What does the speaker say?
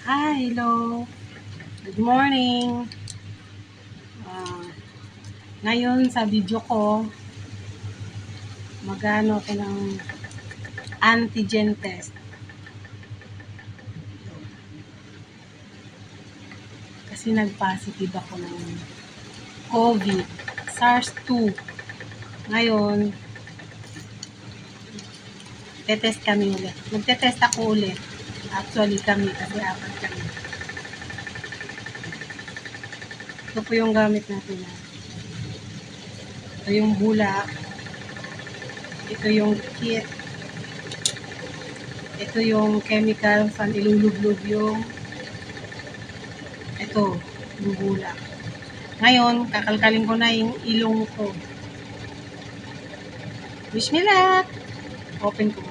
Hi, hello. Good morning. Ah, Ngayon sa video ko, magano ako ng antigen test. Kasi nag-positive ako ng COVID, SARS-2. Ngayon, tetest kami ulit. Magtetest ako ulit. Actually kami, kasi apat kami. Ito po yung gamit natin. Ito yung bulak. Ito yung kit. Ito yung chemical saan ilulublog yung yung bulak. Ngayon, kakalkalin ko na yung ilong ko. Wish me luck! Open ko.